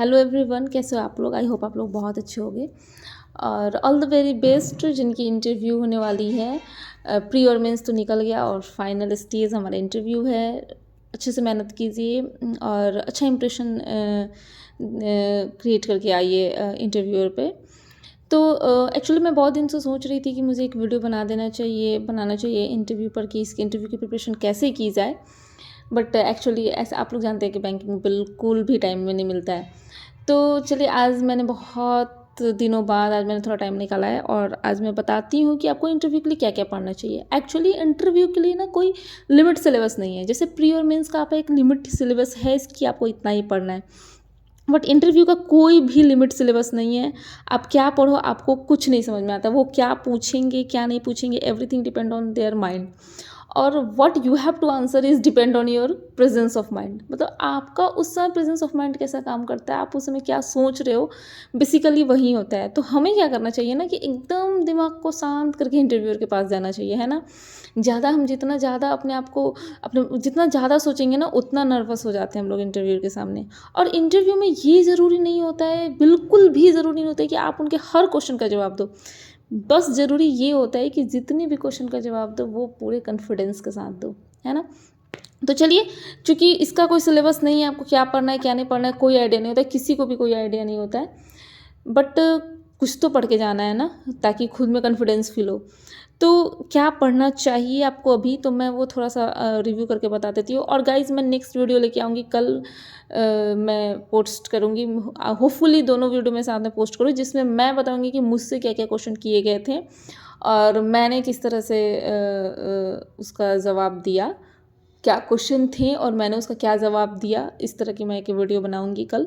Hello everyone, कैसे हो आप लोग। आई होप आप लोग बहुत अच्छे होंगे और ऑल द वेरी बेस्ट जिनकी इंटरव्यू होने वाली है। प्री और मेंस तो निकल गया और फाइनल स्टेज हमारा इंटरव्यू है। अच्छे से मेहनत कीजिए और अच्छा इंप्रेशन क्रिएट करके आइए इंटरव्यूअर पे। तो एक्चुअली मैं बहुत दिन से सोच रही थी कि मुझे एक वीडियो बनाना चाहिए इंटरव्यू पर कि इसके इंटरव्यू की प्रिपरेशन कैसे की जाए। बट एक्चुअली ऐसा आप लोग जानते हैं कि बैंकिंग में बिल्कुल भी टाइम में नहीं मिलता है। तो चलिए आज मैंने बहुत दिनों बाद आज मैंने थोड़ा टाइम निकाला है और आज मैं बताती हूँ कि आपको इंटरव्यू के लिए क्या क्या पढ़ना चाहिए। एक्चुअली इंटरव्यू के लिए ना कोई लिमिट सिलेबस नहीं है। जैसे प्री और मेंस का आपका एक लिमिट सिलेबस है, इसकी आपको इतना ही पढ़ना है। बट इंटरव्यू का कोई भी लिमिट सिलेबस नहीं है। आप क्या पढ़ो आपको कुछ नहीं समझ में आता। वो क्या पूछेंगे क्या नहीं पूछेंगे, everything depend on their mind. और what you have to answer is depend on your presence of mind. मतलब आपका उस समय प्रेजेंस ऑफ माइंड कैसा काम करता है, आप उस समय क्या सोच रहे हो, बेसिकली वही होता है। तो हमें क्या करना चाहिए ना कि एकदम दिमाग को शांत करके इंटरव्यूअर के पास जाना चाहिए, है ना। हम जितना ज़्यादा अपने आप को जितना ज़्यादा सोचेंगे ना उतना नर्वस हो जाते हैं हम लोग इंटरव्यूअर के सामने। और इंटरव्यू में ये ज़रूरी नहीं होता है, बिल्कुल भी ज़रूरी नहीं होता है कि आप उनके हर क्वेश्चन का जवाब दो। बस ज़रूरी ये होता है कि जितने भी क्वेश्चन का जवाब दो वो पूरे कॉन्फिडेंस के साथ दो, है ना। तो चलिए, चूँकि इसका कोई सिलेबस नहीं है, आपको क्या पढ़ना है क्या नहीं पढ़ना है कोई आइडिया नहीं होता है, किसी को भी कोई आइडिया नहीं होता है। बट कुछ तो पढ़ के जाना है ना, ताकि खुद में कॉन्फिडेंस फील हो। तो क्या पढ़ना चाहिए आपको अभी, तो मैं वो थोड़ा-सा रिव्यू करके बता देती हूँ। और गाइज़ मैं नेक्स्ट वीडियो लेके आऊँगी कल। मैं पोस्ट करूँगी, होपफुली दोनों वीडियो में साथ में पोस्ट करूँ, जिसमें मैं बताऊँगी कि मुझसे क्या-क्या क्वेश्चन किए गए थे और मैंने किस तरह से उसका जवाब दिया। क्या क्वेश्चन थे और मैंने उसका क्या जवाब दिया, इस तरह की मैं एक वीडियो बनाऊँगी कल।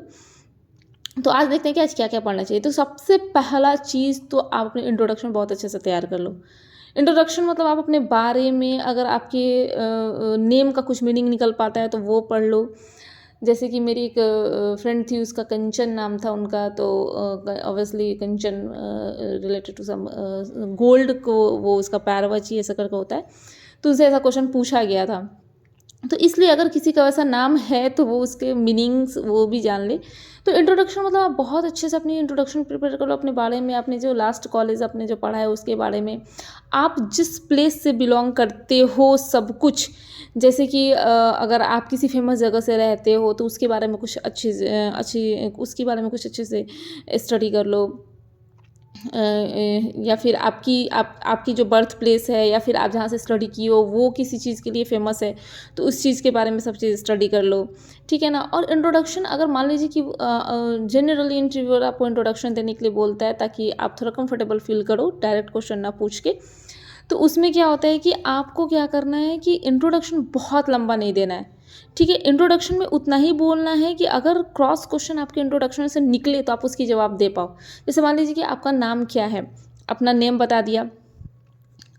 तो आज देखते हैं कि आज क्या-क्या पढ़ना चाहिए। तो सबसे पहला चीज़ तो आप अपने इंट्रोडक्शन बहुत अच्छे से तैयार कर लो। इंट्रोडक्शन मतलब आप अपने बारे में, अगर आपके नेम का कुछ मीनिंग निकल पाता है तो वो पढ़ लो। जैसे कि मेरी एक फ्रेंड थी, उसका कंचन नाम था उनका, तो obviously Kanchan related to some gold को, वो उसका पैरवाची ऐसा करके होता है। तो उससे ऐसा क्वेश्चन पूछा गया था। तो इसलिए अगर किसी का वैसा नाम है तो वो उसके मीनिंग्स वो भी जान ले। तो इंट्रोडक्शन मतलब आप बहुत अच्छे से अपनी इंट्रोडक्शन प्रिपेयर कर लो अपने बारे में, आपने जो लास्ट कॉलेज आपने जो पढ़ा है उसके बारे में, आप जिस प्लेस से बिलोंग करते हो सब कुछ। जैसे कि अगर आप किसी फेमस जगह से रहते हो तो उसके बारे में कुछ अच्छी उसके बारे में कुछ अच्छे से स्टडी कर लो। या फिर आपकी जो बर्थ प्लेस है या फिर आप जहाँ से स्टडी की हो वो किसी चीज़ के लिए फ़ेमस है, तो उस चीज़ के बारे में सब चीज़ स्टडी कर लो, ठीक है ना। और इंट्रोडक्शन अगर मान लीजिए कि जनरली इंटरव्यूअर आपको इंट्रोडक्शन देने के लिए बोलता है ताकि आप थोड़ा कंफर्टेबल फील करो डायरेक्ट क्वेश्चन ना पूछ के। तो उसमें क्या होता है कि आपको क्या करना है कि इंट्रोडक्शन बहुत लंबा नहीं देना है, ठीक है। इंट्रोडक्शन में उतना ही बोलना है कि अगर क्रॉस क्वेश्चन आपके इंट्रोडक्शन से निकले तो आप उसकी जवाब दे पाओ। जैसे मान लीजिए कि आपका नाम क्या है, अपना नेम बता दिया,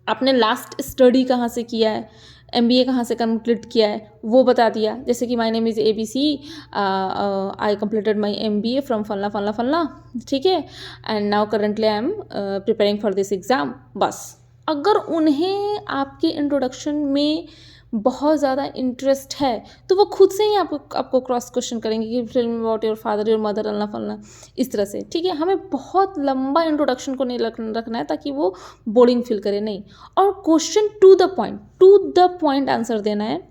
आपने लास्ट स्टडी कहाँ से किया है, एमबीए कहाँ से कंप्लीट किया है वो बता दिया। जैसे कि my name is ABC, I completed my MBA from फलना फलना फलना, ठीक है, and now currently I am preparing for this exam. बस अगर उन्हें आपके इंट्रोडक्शन में बहुत ज़्यादा इंटरेस्ट है तो वो खुद से ही आपको क्रॉस क्वेश्चन करेंगे कि film about your father your mother अल्लाह फलना, इस तरह से, ठीक है। हमें बहुत लंबा इंट्रोडक्शन को नहीं रखना है ताकि वो बोरिंग फील करे, नहीं। और question to the point answer देना है।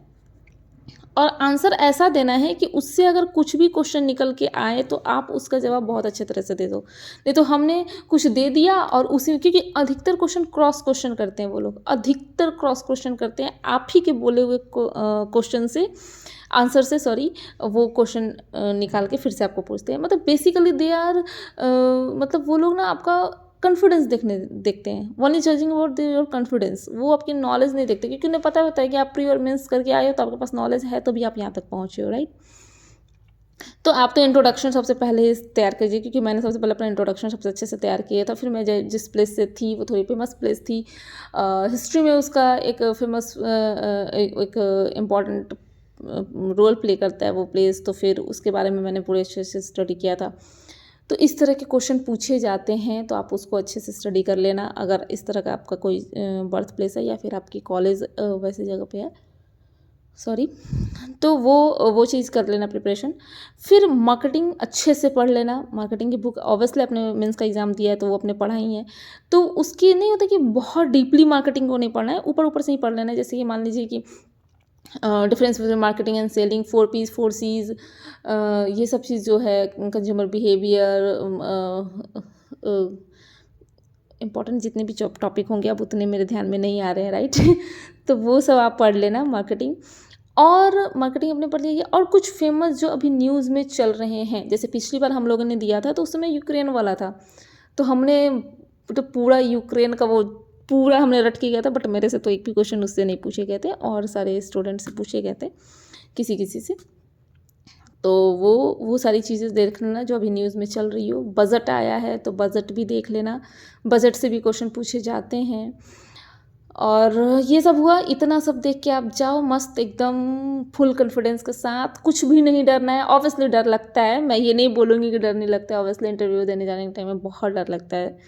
और आंसर ऐसा देना है कि उससे अगर कुछ भी क्वेश्चन निकल के आए तो आप उसका जवाब बहुत अच्छे तरह से दे दो। नहीं तो हमने कुछ दे दिया और उसी, क्योंकि अधिकतर क्वेश्चन क्रॉस क्वेश्चन करते हैं वो लोग, अधिकतर क्रॉस क्वेश्चन करते हैं आप ही के बोले हुए क्वेश्चन से, आंसर से, सॉरी, वो क्वेश्चन निकाल के फिर से आपको पूछते हैं। मतलब बेसिकली दे आर मतलब वो लोग ना आपका कॉन्फिडेंस देखते हैं, only judging about your confidence. वो आपकी नॉलेज नहीं देखते, क्योंकि उन्हें पता होता है कि आप प्री और मेंस करके आए हो तो आपके पास नॉलेज है, तो भी आप यहाँ तक पहुँचे हो, राइट। तो आप तो इंट्रोडक्शन सबसे पहले ही तैयार कीजिए, क्योंकि मैंने सबसे पहले अपना इंट्रोडक्शन सबसे अच्छे से तैयार किया था। फिर मैं जिस प्लेस से थी वो थोड़ी फेमस प्लेस थी, हिस्ट्री में उसका एक फेमस एक इम्पॉर्टेंट रोल प्ले करता है वो प्लेस, तो फिर उसके बारे में मैंने पूरे अच्छे से स्टडी किया था। तो इस तरह के क्वेश्चन पूछे जाते हैं तो आप उसको अच्छे से स्टडी कर लेना, अगर इस तरह का आपका कोई बर्थ प्लेस है या फिर आपकी कॉलेज वैसी जगह पे है। सॉरी। तो वो चीज़ कर लेना प्रिपरेशन। फिर मार्केटिंग अच्छे से पढ़ लेना। मार्केटिंग की बुक ऑब्वियसली आपने मेंस का एग्ज़ाम दिया है तो वो आपने पढ़ा ही है। तो उसकी नहीं होता कि बहुत डीपली मार्केटिंग को नहीं पढ़ना है, ऊपर-ऊपर से ही पढ़ लेना है। जैसे कि मान लीजिए कि difference between marketing and selling, 4 Ps 4 Cs, ये सब चीज़ जो है कंज्यूमर बिहेवियर, इम्पॉर्टेंट जितने भी टॉपिक होंगे अब उतने मेरे ध्यान में नहीं आ रहे हैं, राइट। तो वो सब आप पढ़ लेना मार्केटिंग। और मार्केटिंग आपने पढ़ लिया और कुछ फेमस जो अभी न्यूज़ में चल रहे हैं, जैसे पिछली बार हम लोगों ने दिया था तो उस समय यूक्रेन वाला था, तो हमने तो पूरा यूक्रेन का वो पूरा हमने रट के गया था। बट मेरे से तो एक भी क्वेश्चन उससे नहीं पूछे गए थे और सारे स्टूडेंट से पूछे गए थे किसी किसी से। तो वो सारी चीज़ें देख लेना जो अभी न्यूज़ में चल रही हो। बजट आया है तो बजट भी देख लेना, बजट से भी क्वेश्चन पूछे जाते हैं। और ये सब हुआ, इतना सब देख के आप जाओ मस्त एकदम फुल कॉन्फिडेंस के साथ, कुछ भी नहीं डरना है। ऑब्वियसली डर लगता है, मैं ये नहीं बोलूँगी कि डर नहीं लगता है। ऑब्वियसली इंटरव्यू देने जाने के टाइम में बहुत डर लगता है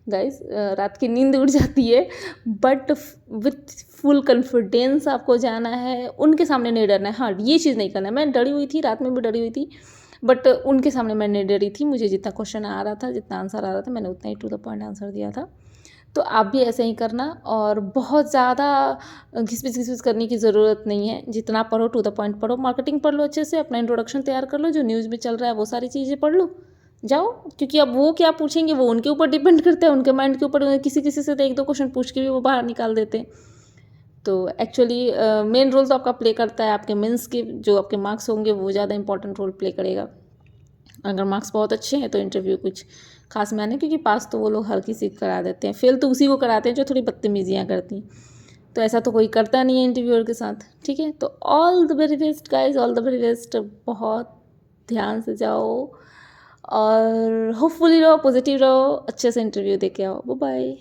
गाइस, रात की नींद उड़ जाती है। बट विथ फुल कॉन्फिडेंस आपको जाना है, उनके सामने नहीं डरना है। हाँ, ये चीज़ नहीं करना है। मैं डरी हुई थी, रात में भी डरी हुई थी, बट उनके सामने मैं नहीं डरी थी। मुझे जितना क्वेश्चन आ रहा था, जितना आंसर आ रहा था, मैंने उतना ही टू द पॉइंट आंसर दिया था। तो आप भी ऐसे ही करना और बहुत ज़्यादा घिसपिच करने की ज़रूरत नहीं है। जितना पढ़ो टू द पॉइंट पढ़ो, मार्केटिंग पढ़ लो अच्छे से, अपना इंट्रोडक्शन तैयार कर लो, जो न्यूज़ में चल रहा है वो सारी चीज़ें पढ़ लो, जाओ। क्योंकि अब वो क्या पूछेंगे वो उनके ऊपर डिपेंड करता है, उनके माइंड के ऊपर। किसी किसी से तो एक दो क्वेश्चन पूछ के भी वो बाहर निकाल देते हैं। तो एक्चुअली मेन रोल तो आपका प्ले करता है आपके मेंस के, जो आपके मार्क्स होंगे वो ज़्यादा इंपॉर्टेंट रोल प्ले करेगा। अगर मार्क्स बहुत अच्छे हैं तो इंटरव्यू कुछ खास मायने, क्योंकि पास तो वो लोग हर किसी को करा देते हैं, फेल तो उसी को कराते हैं जो थोड़ी बदतमीजियाँ करती हैं। तो ऐसा तो कोई करता नहीं है इंटरव्यूअर के साथ, ठीक है। तो all the very best guys, all the very best. बहुत ध्यान से जाओ और होपफुली रहो, पॉजिटिव रहो, अच्छे से इंटरव्यू दे के आओ। Bye bye.